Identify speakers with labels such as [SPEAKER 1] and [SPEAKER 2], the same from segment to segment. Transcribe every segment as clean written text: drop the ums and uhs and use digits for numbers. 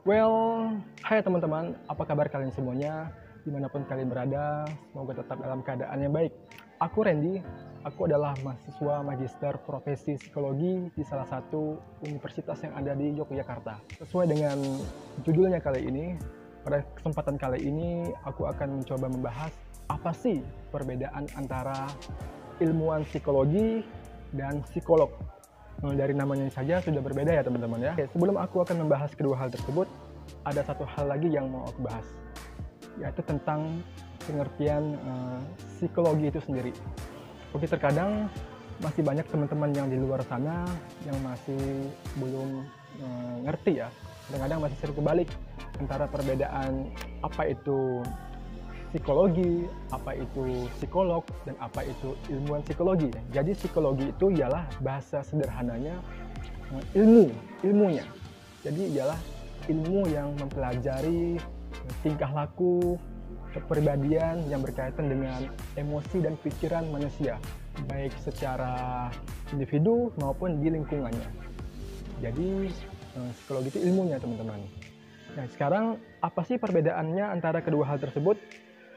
[SPEAKER 1] Well, hai teman-teman, apa kabar kalian semuanya? Dimanapun kalian berada, semoga tetap dalam keadaan yang baik. Aku Randy, aku adalah mahasiswa magister profesi psikologi di salah satu universitas yang ada di Yogyakarta. Sesuai dengan judulnya kali ini, pada kesempatan kali ini aku akan mencoba membahas apa sih perbedaan antara ilmuwan psikologi dan psikolog. Dari namanya saja sudah berbeda ya teman-teman ya. Oke, sebelum aku akan membahas kedua hal tersebut, ada satu hal lagi yang mau aku bahas, yaitu tentang pengertian psikologi itu sendiri. Oke, terkadang masih banyak teman-teman yang di luar sana yang masih belum ngerti ya. Kadang-kadang masih sering kebalik antara perbedaan apa itu psikologi, apa itu psikolog, dan apa itu ilmuwan psikologi. Jadi psikologi itu ialah bahasa sederhananya ilmunya. Jadi ialah ilmu yang mempelajari tingkah laku, kepribadian yang berkaitan dengan emosi dan pikiran manusia, baik secara individu maupun di lingkungannya. Jadi psikologi itu ilmunya teman-teman. Nah sekarang apa sih perbedaannya antara kedua hal tersebut?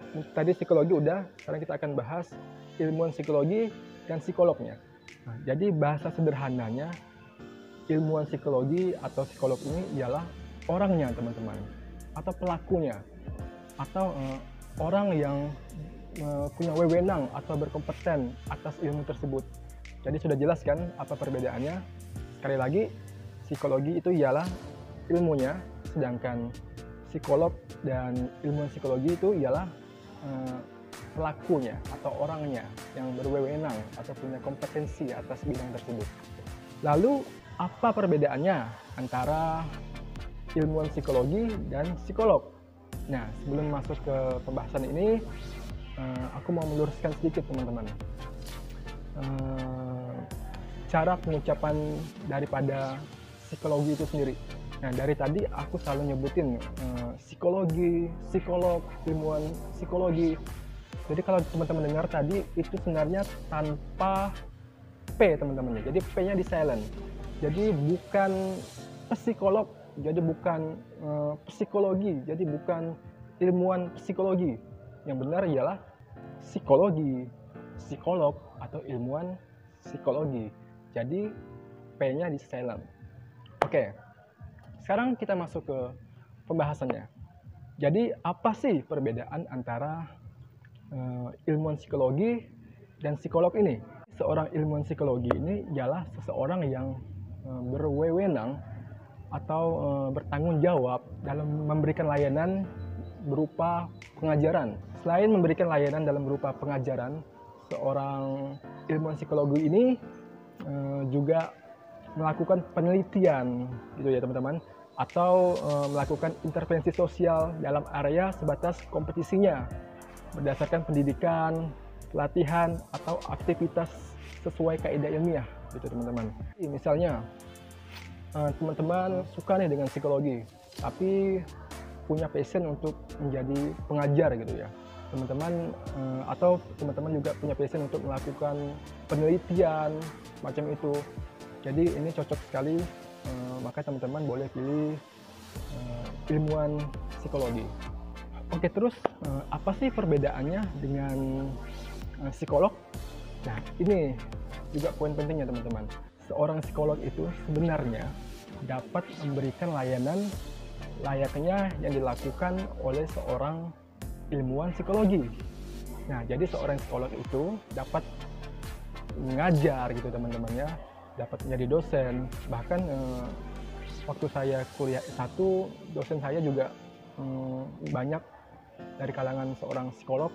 [SPEAKER 1] Tadi psikologi udah, sekarang kita akan bahas ilmuwan psikologi dan psikolognya. Nah, jadi bahasa sederhananya, ilmuwan psikologi atau psikolog ini ialah orangnya teman-teman, atau pelakunya, atau orang yang punya wewenang atau berkompeten atas ilmu tersebut. Jadi sudah jelas kan apa perbedaannya? Sekali lagi, psikologi itu ialah ilmunya, sedangkan psikolog dan ilmuwan psikologi itu ialah pelakunya atau orangnya yang berwewenang atau punya kompetensi atas bidang tersebut. Lalu apa perbedaannya antara ilmuwan psikologi dan psikolog? Nah, sebelum masuk ke pembahasan ini, aku mau meluruskan sedikit teman-teman. Cara pengucapan daripada psikologi itu sendiri. Nah, dari tadi aku selalu nyebutin psikologi, psikolog, ilmuwan psikologi. Jadi kalau teman-teman dengar tadi itu sebenarnya tanpa P teman-teman. Jadi P-nya di silent. Jadi bukan psikolog, jadi bukan psikologi, jadi bukan ilmuwan psikologi. Yang benar ialah psikologi, psikolog atau ilmuwan psikologi. Jadi P-nya di silent. Oke. Sekarang kita masuk ke pembahasannya. Jadi apa sih perbedaan antara ilmuwan psikologi dan psikolog ini? Seorang ilmuwan psikologi ini ialah seseorang yang berwewenang atau bertanggung jawab dalam memberikan layanan berupa pengajaran. Selain memberikan layanan dalam berupa pengajaran, seorang ilmuwan psikologi ini juga melakukan penelitian gitu ya teman-teman, atau melakukan intervensi sosial dalam area sebatas kompetisinya berdasarkan pendidikan, pelatihan, atau aktivitas sesuai kaidah ilmiah gitu teman-teman. Misalnya teman-teman suka nih dengan psikologi tapi punya passion untuk menjadi pengajar gitu ya teman-teman, atau teman-teman juga punya passion untuk melakukan penelitian macam itu. Jadi ini cocok sekali, maka teman-teman boleh pilih ilmuwan psikologi. Oke, terus apa sih perbedaannya dengan psikolog? Nah, ini juga poin pentingnya teman-teman. Seorang psikolog itu sebenarnya dapat memberikan layanan layaknya yang dilakukan oleh seorang ilmuwan psikologi. Nah, jadi seorang psikolog itu dapat mengajar gitu teman-teman ya, dapat menjadi dosen. Bahkan waktu saya kuliah S1, dosen saya juga banyak dari kalangan seorang psikolog,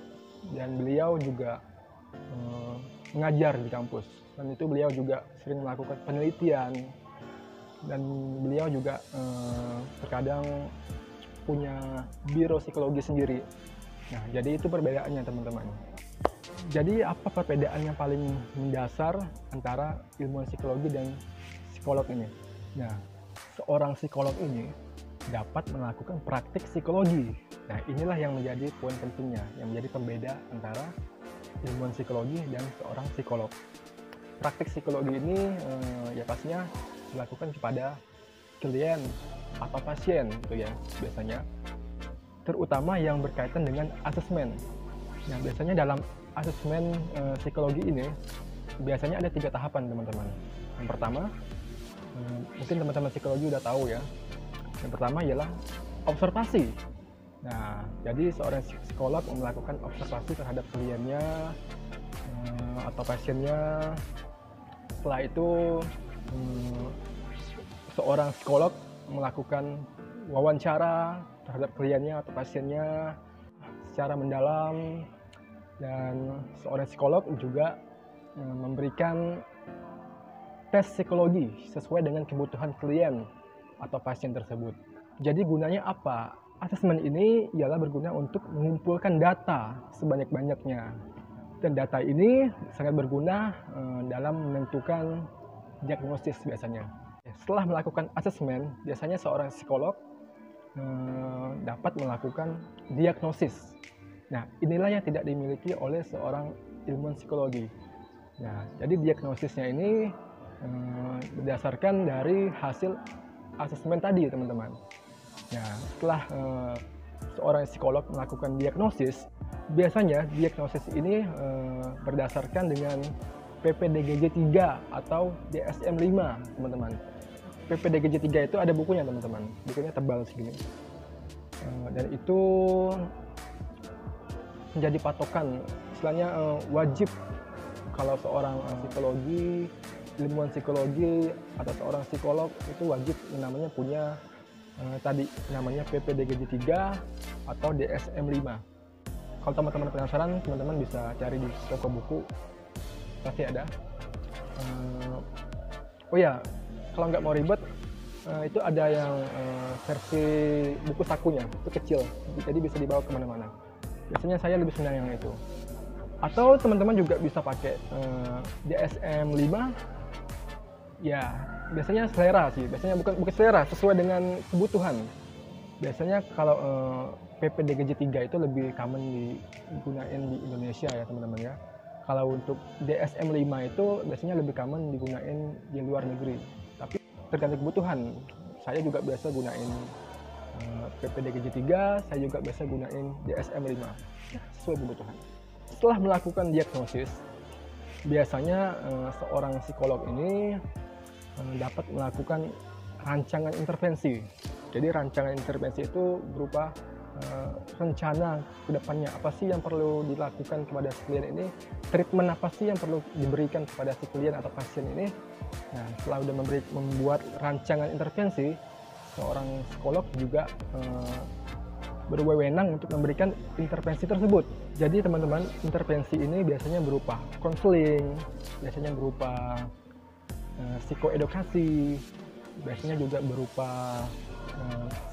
[SPEAKER 1] dan beliau juga mengajar di kampus, dan itu beliau juga sering melakukan penelitian, dan beliau juga terkadang punya biro psikologi sendiri. Nah, jadi itu perbedaannya teman-teman. Jadi apa perbedaan yang paling mendasar antara ilmuwan psikologi dan psikolog ini? Nah, seorang psikolog ini dapat melakukan praktik psikologi. Nah, inilah yang menjadi poin pentingnya, yang menjadi pembeda antara ilmuwan psikologi dan seorang psikolog. Praktik psikologi ini ya pastinya dilakukan kepada klien atau pasien gitu ya biasanya, terutama yang berkaitan dengan asesmen. Nah, biasanya dalam asesmen psikologi ini biasanya ada 3 tahapan teman-teman. Yang pertama, mungkin teman-teman psikologi udah tahu ya. Yang pertama ialah observasi. Nah, jadi seorang psikolog melakukan observasi terhadap kliennya atau pasiennya. Setelah itu seorang psikolog melakukan wawancara terhadap kliennya atau pasiennya secara mendalam, dan seorang psikolog juga memberikan tes psikologi sesuai dengan kebutuhan klien atau pasien tersebut. Jadi gunanya apa? Asesmen ini ialah berguna untuk mengumpulkan data sebanyak-banyaknya, dan data ini sangat berguna dalam menentukan diagnosis biasanya. Setelah melakukan asesmen, biasanya seorang psikolog dapat melakukan diagnosis. Nah, inilah yang tidak dimiliki oleh seorang ilmuwan psikologi. Nah, jadi diagnosisnya ini berdasarkan dari hasil asesmen tadi, teman-teman. Nah, setelah seorang psikolog melakukan diagnosis, biasanya diagnosis ini berdasarkan dengan PPDGJ 3 atau DSM-5, teman-teman. PPDGJ 3 itu ada bukunya, teman-teman. Bukunya tebal segini. Dan itu menjadi patokan, istilahnya wajib kalau seorang psikologi, ilmuwan psikologi atau seorang psikolog itu wajib namanya punya tadi namanya PPDGJ 3 atau DSM-5. Kalau teman-teman penasaran, teman-teman bisa cari di toko buku, pasti ada. Oh ya, kalau nggak mau ribet, itu ada yang versi buku sakunya, itu kecil, jadi bisa dibawa kemana-mana. Biasanya saya lebih senang yang itu. Atau teman-teman juga bisa pakai DSM-5. Ya, biasanya selera sih. Biasanya bukan selera, sesuai dengan kebutuhan. Biasanya kalau PPDGJ 3 itu lebih common digunain di Indonesia ya, teman-teman ya. Kalau untuk DSM-5 itu biasanya lebih common digunain di luar negeri. Tapi tergantung kebutuhan. Saya juga biasa gunain PPDGJ 3, saya juga biasa gunain DSM-5 sesuai kebutuhan. Setelah melakukan diagnosis, biasanya seorang psikolog ini dapat melakukan rancangan intervensi. Jadi rancangan intervensi itu berupa rencana ke depannya, apa sih yang perlu dilakukan kepada si klien ini, treatment apa sih yang perlu diberikan kepada si klien atau pasien ini. Nah, setelah sudah membuat rancangan intervensi, seorang psikolog juga berwenang untuk memberikan intervensi tersebut. Jadi teman-teman, intervensi ini biasanya berupa konseling, biasanya berupa psikoedukasi, biasanya juga berupa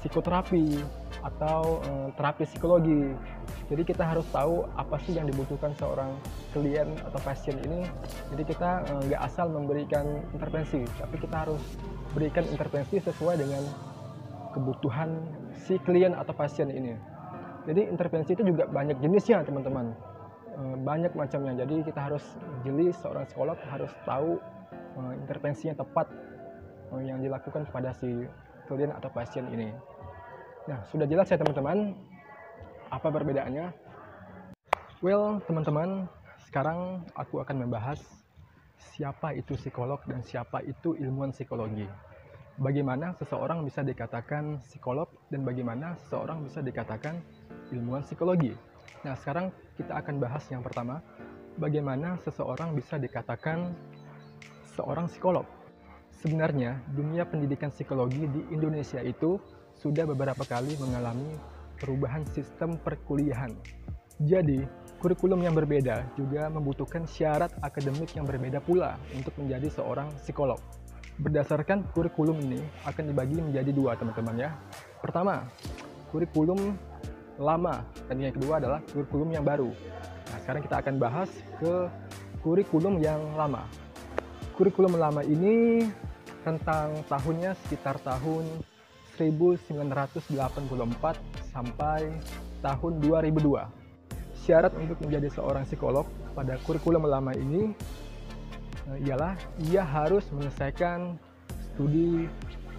[SPEAKER 1] psikoterapi atau terapi psikologi. Jadi kita harus tahu apa sih yang dibutuhkan seorang klien atau pasien ini. Jadi kita nggak asal memberikan intervensi, tapi kita harus berikan intervensi sesuai dengan kebutuhan si klien atau pasien ini. Jadi intervensi itu juga banyak jenisnya, teman-teman. Banyak macamnya. Jadi kita harus jeli, seorang psikolog harus tahu intervensi yang tepat yang dilakukan kepada si klien atau pasien ini. Nah, sudah jelas ya teman-teman apa perbedaannya? Well, teman-teman, sekarang aku akan membahas siapa itu psikolog dan siapa itu ilmuwan psikologi. Bagaimana seseorang bisa dikatakan psikolog dan bagaimana seseorang bisa dikatakan ilmuwan psikologi. Nah, sekarang kita akan bahas yang pertama, bagaimana seseorang bisa dikatakan seorang psikolog. Sebenarnya, dunia pendidikan psikologi di Indonesia itu sudah beberapa kali mengalami perubahan sistem perkuliahan. Jadi, kurikulum yang berbeda juga membutuhkan syarat akademik yang berbeda pula untuk menjadi seorang psikolog. Berdasarkan kurikulum ini akan dibagi menjadi 2, teman-teman ya. Pertama, kurikulum lama, dan yang kedua adalah kurikulum yang baru. Nah, sekarang kita akan bahas ke kurikulum yang lama. Kurikulum lama ini rentang tahunnya sekitar tahun 1984 sampai tahun 2002. Syarat untuk menjadi seorang psikolog pada kurikulum lama ini ialah ia harus menyelesaikan studi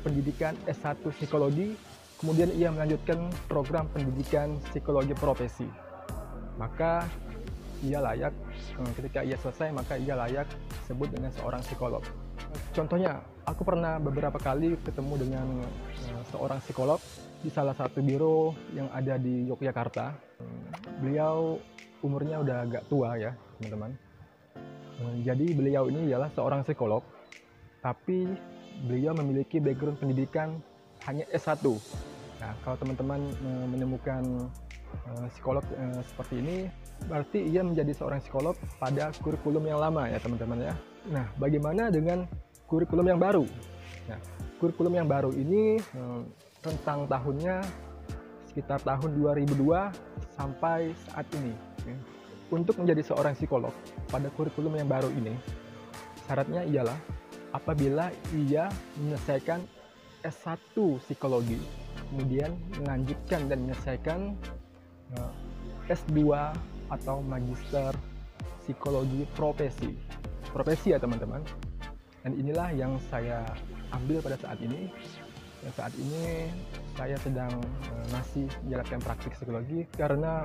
[SPEAKER 1] pendidikan S1 psikologi, kemudian ia melanjutkan program pendidikan psikologi profesi. Maka ia layak, ketika ia selesai, maka ia layak disebut dengan seorang psikolog. Contohnya, aku pernah beberapa kali ketemu dengan seorang psikolog di salah satu biro yang ada di Yogyakarta. Beliau umurnya udah agak tua ya, teman-teman. Jadi beliau ini adalah seorang psikolog, tapi beliau memiliki background pendidikan hanya S1. Nah, kalau teman-teman menemukan psikolog seperti ini, berarti ia menjadi seorang psikolog pada kurikulum yang lama ya teman-teman ya. Nah, bagaimana dengan kurikulum yang baru? Nah, kurikulum yang baru ini rentang tahunnya sekitar tahun 2002 sampai saat ini. Untuk menjadi seorang psikolog pada kurikulum yang baru ini, syaratnya ialah apabila ia menyelesaikan S1 psikologi, kemudian melanjutkan dan menyelesaikan S2 atau magister psikologi profesi ya teman-teman. Dan inilah yang saya ambil pada saat ini. Dan saat ini saya sedang masih menjalankan praktik psikologi karena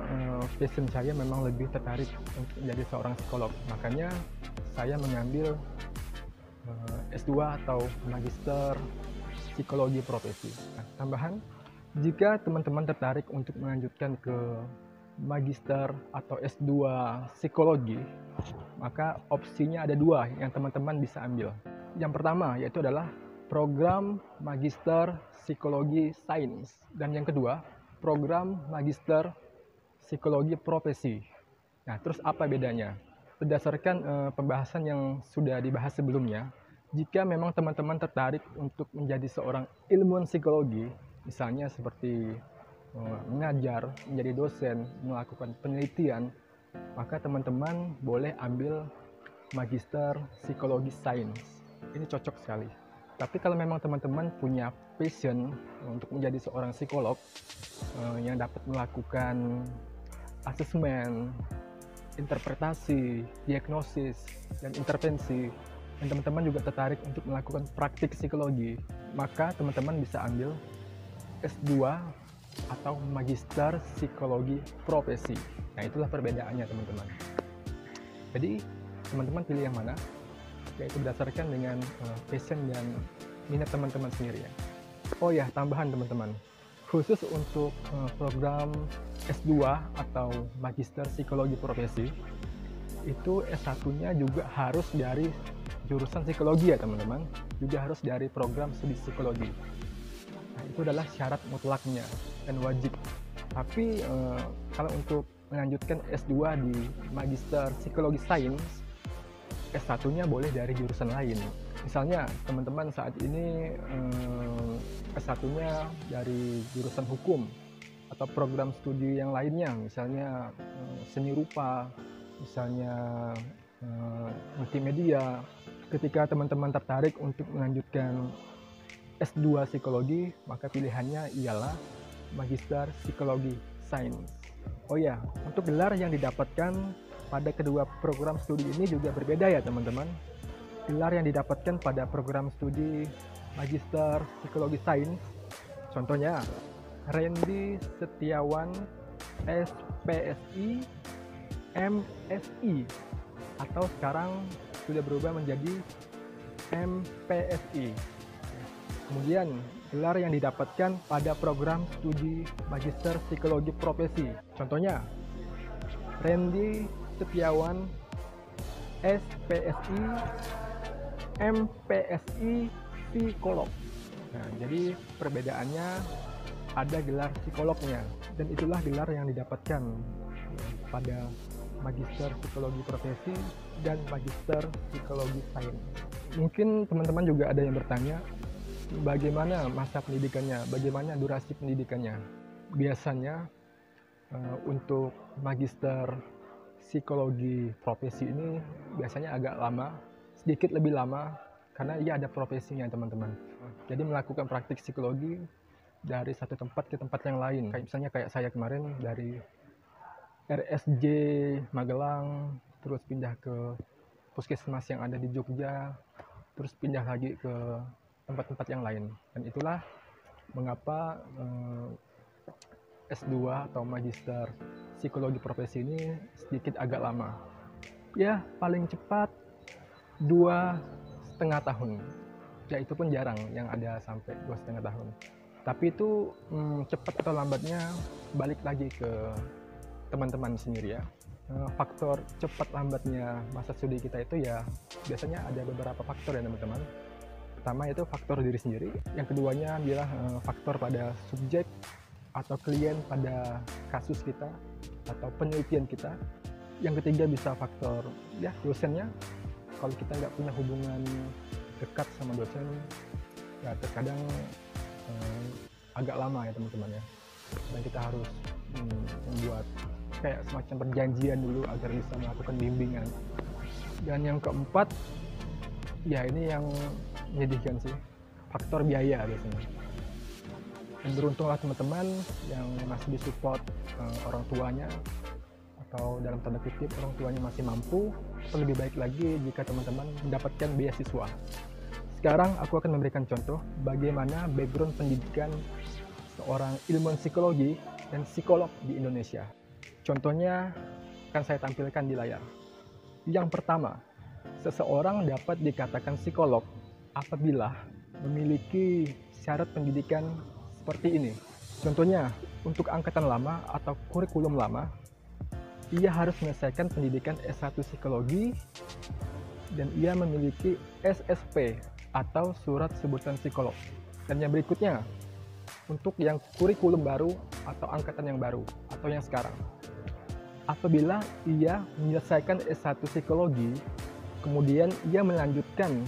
[SPEAKER 1] passion saya memang lebih tertarik untuk menjadi seorang psikolog. Makanya saya mengambil S2 atau magister psikologi profesi. Nah, tambahan, jika teman-teman tertarik untuk melanjutkan ke magister atau S2 psikologi, maka opsinya ada dua yang teman-teman bisa ambil. Yang pertama yaitu adalah program magister psikologi sains, dan yang kedua program magister psikologi profesi. Nah, terus apa bedanya? Berdasarkan pembahasan yang sudah dibahas sebelumnya, jika memang teman-teman tertarik untuk menjadi seorang ilmuwan psikologi, misalnya seperti mengajar, menjadi dosen, melakukan penelitian, maka teman-teman boleh ambil magister psikologi sains. Ini cocok sekali. Tapi kalau memang teman-teman punya passion untuk menjadi seorang psikolog yang dapat melakukan asesmen, interpretasi, diagnosis, dan intervensi, dan teman-teman juga tertarik untuk melakukan praktik psikologi, maka teman-teman bisa ambil S2 atau magister psikologi profesi. Nah, itulah perbedaannya teman-teman. Jadi teman-teman pilih yang mana, yaitu berdasarkan dengan passion dan minat teman-teman sendiri ya. Oh ya, tambahan teman-teman, khusus untuk program S2 atau magister psikologi profesi, itu S1-nya juga harus dari jurusan psikologi ya teman-teman, juga harus dari program studi psikologi. Nah, itu adalah syarat mutlaknya dan wajib. Tapi kalau untuk melanjutkan S2 di magister psikologi sains, S1-nya boleh dari jurusan lain. Misalnya teman-teman saat ini S1-nya dari jurusan hukum atau program studi yang lainnya, misalnya seni rupa, misalnya multimedia. Ketika teman-teman tertarik untuk melanjutkan S2 psikologi, maka pilihannya ialah magister psikologi sains. Oh ya, untuk gelar yang didapatkan pada kedua program studi ini juga berbeda ya teman-teman. Gelar yang didapatkan pada program studi magister psikologi sains, contohnya Randy Setiawan SPSI MSI, atau sekarang sudah berubah menjadi MPSI. Kemudian gelar yang didapatkan pada program studi magister psikologi profesi, contohnya Randy Setiawan SPSI MPSI psikolog. Nah, jadi perbedaannya ada gelar psikolognya, dan itulah gelar yang didapatkan pada magister psikologi profesi dan magister psikologi sains. Mungkin teman-teman juga ada yang bertanya, bagaimana masa pendidikannya, bagaimana durasi pendidikannya. Biasanya untuk magister psikologi profesi ini biasanya agak lama, sedikit lebih lama, karena ia ada profesinya teman-teman. Jadi melakukan praktik psikologi dari satu tempat ke tempat yang lain. Kayak misalnya kayak saya kemarin dari RSJ Magelang, terus pindah ke puskesmas yang ada di Jogja, terus pindah lagi ke tempat-tempat yang lain. Dan itulah mengapa S2 atau Magister Psikologi Profesi ini sedikit agak lama. Ya, paling cepat 2,5 tahun. Ya, itu pun jarang yang ada sampai 2,5 tahun. Tapi itu cepat atau lambatnya balik lagi ke teman-teman sendiri ya. Faktor cepat lambatnya masa studi kita itu ya biasanya ada beberapa faktor ya teman-teman. Pertama itu faktor diri sendiri, yang keduanya adalah faktor pada subjek atau klien pada kasus kita atau penelitian kita. Yang ketiga bisa faktor ya dosennya. Kalau kita nggak punya hubungan dekat sama dosen ya terkadang agak lama ya teman-teman ya, dan kita harus membuat kayak semacam perjanjian dulu agar bisa melakukan bimbingan. Dan yang keempat ya ini yang menyedihkan sih, faktor biaya biasanya. Dan beruntunglah teman-teman yang masih disupport orang tuanya, atau dalam tanda kutip orang tuanya masih mampu, atau lebih baik lagi jika teman-teman mendapatkan beasiswa. Sekarang aku akan memberikan contoh bagaimana background pendidikan seorang ilmuwan psikologi dan psikolog di Indonesia. Contohnya akan saya tampilkan di layar. Yang pertama, seseorang dapat dikatakan psikolog apabila memiliki syarat pendidikan seperti ini. Contohnya, untuk angkatan lama atau kurikulum lama, ia harus menyelesaikan pendidikan S1 psikologi dan ia memiliki SSP atau surat sebutan psikolog. Dan yang berikutnya, untuk yang kurikulum baru atau angkatan yang baru atau yang sekarang, apabila ia menyelesaikan S1 psikologi, kemudian ia melanjutkan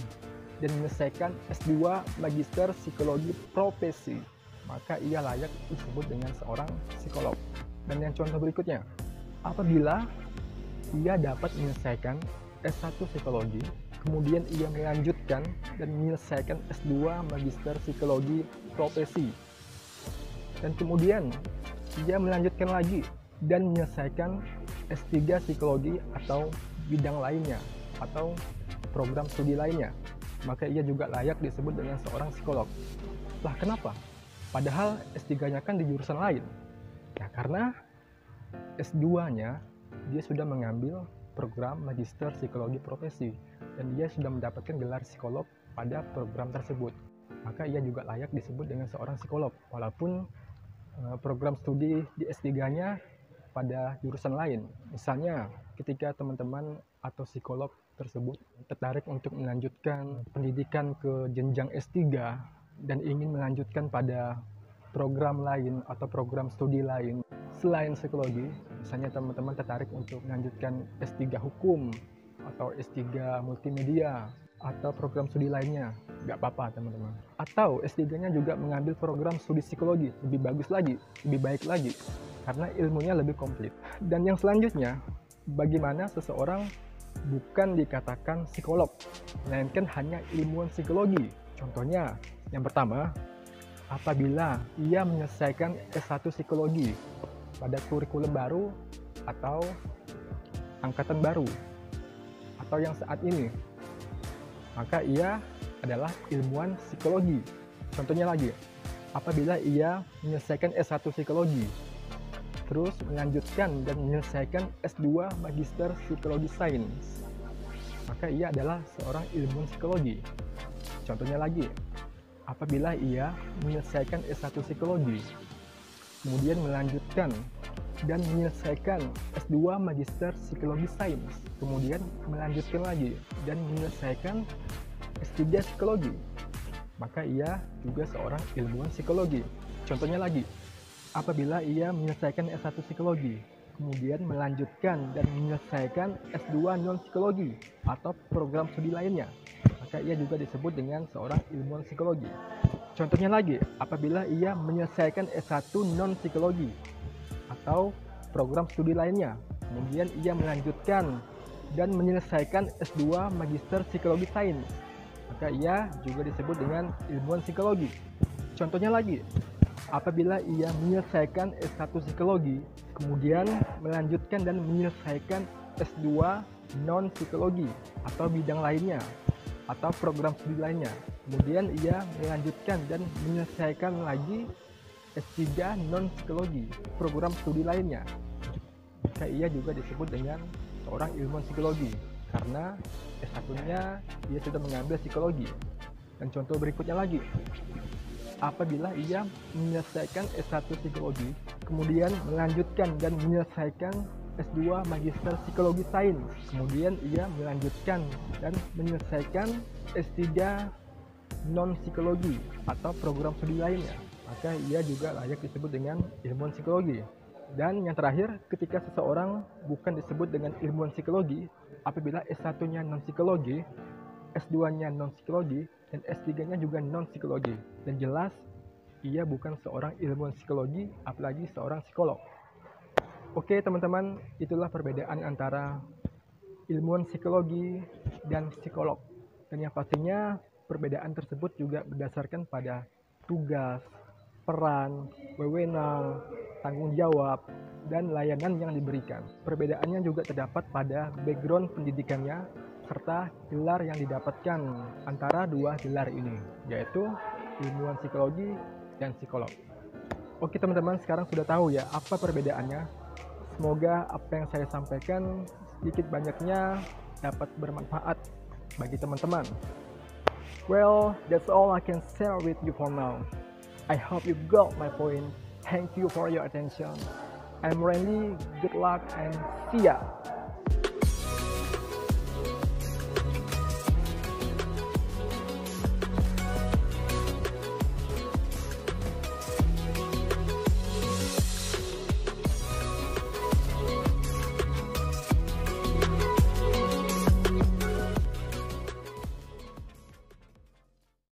[SPEAKER 1] dan menyelesaikan S2 Magister Psikologi Profesi, maka ia layak disebut dengan seorang psikolog. Dan yang contoh berikutnya, apabila ia dapat menyelesaikan S1 Psikologi, kemudian ia melanjutkan dan menyelesaikan S2 Magister Psikologi Profesi, dan kemudian ia melanjutkan lagi dan menyelesaikan S3 Psikologi atau bidang lainnya atau program studi lainnya, maka ia juga layak disebut dengan seorang psikolog. Lah kenapa? Padahal S3-nya kan di jurusan lain. Ya karena S2-nya dia sudah mengambil program Magister Psikologi Profesi dan dia sudah mendapatkan gelar psikolog pada program tersebut. Maka ia juga layak disebut dengan seorang psikolog walaupun program studi di S3-nya pada jurusan lain. Misalnya ketika teman-teman atau psikolog tersebut tertarik untuk melanjutkan pendidikan ke jenjang S3 dan ingin melanjutkan pada program lain atau program studi lain selain psikologi, misalnya teman-teman tertarik untuk melanjutkan S3 hukum atau S3 multimedia atau program studi lainnya, nggak apa-apa teman-teman. Atau S3-nya juga mengambil program studi psikologi, lebih bagus lagi, lebih baik lagi, karena ilmunya lebih komplit. Dan yang selanjutnya, bagaimana seseorang bukan dikatakan psikolog, melainkan hanya ilmuwan psikologi. Contohnya, yang pertama, apabila ia menyelesaikan S1 psikologi pada kurikulum baru atau angkatan baru atau yang saat ini, maka ia adalah ilmuwan psikologi. Contohnya lagi, apabila ia menyelesaikan S1 psikologi terus melanjutkan dan menyelesaikan S2 Magister Psikologi Sains, maka ia adalah seorang ilmuwan psikologi. Contohnya lagi, apabila ia menyelesaikan S1 psikologi, kemudian melanjutkan dan menyelesaikan S2 Magister Psikologi Sains, kemudian melanjutkan lagi dan menyelesaikan S3 Psikologi, maka ia juga seorang ilmuwan psikologi. Contohnya lagi, apabila ia menyelesaikan S1 Psikologi, kemudian melanjutkan dan menyelesaikan S2 Non-Psikologi atau program studi lainnya, maka ia juga disebut dengan seorang ilmuwan psikologi. Contohnya lagi, apabila ia menyelesaikan S1 Non-Psikologi atau program studi lainnya, kemudian ia melanjutkan dan menyelesaikan S2 Magister Psikologi Sains, maka ia juga disebut dengan ilmuwan psikologi. Contohnya lagi, apabila ia menyelesaikan S1 Psikologi, kemudian melanjutkan dan menyelesaikan S2 Non-Psikologi atau bidang lainnya atau program studi lainnya, Kemudian ia melanjutkan dan menyelesaikan lagi S3 non-psikologi, program studi lainnya. Maka ia juga disebut dengan seorang ilmuwan psikologi, karena S1-nya ia sudah mengambil psikologi. Dan contoh berikutnya lagi, apabila ia menyelesaikan S1 psikologi, kemudian melanjutkan dan menyelesaikan S2 Magister Psikologi Sains, kemudian ia melanjutkan dan menyelesaikan S3 non-psikologi atau program studi lainnya, maka ia juga layak disebut dengan ilmuwan psikologi. Dan yang terakhir, ketika seseorang bukan disebut dengan ilmuwan psikologi apabila S1-nya non-psikologi, S2-nya non-psikologi, dan S3-nya juga non-psikologi. Dan jelas, ia bukan seorang ilmuwan psikologi, apalagi seorang psikolog. Oke teman-teman, itulah perbedaan antara ilmuwan psikologi dan psikolog. Dan yang pastinya, perbedaan tersebut juga berdasarkan pada tugas, peran, wewenang, tanggung jawab, dan layanan yang diberikan. Perbedaannya juga terdapat pada background pendidikannya serta gelar yang didapatkan antara dua gelar ini, yaitu ilmuwan psikologi dan psikolog. Oke teman-teman, sekarang sudah tahu ya apa perbedaannya. Semoga apa yang saya sampaikan sedikit banyaknya dapat bermanfaat bagi teman-teman. Well, that's all I can share with you for now. I hope you got my point. Thank you for your attention. I'm Randy. Good luck and see ya.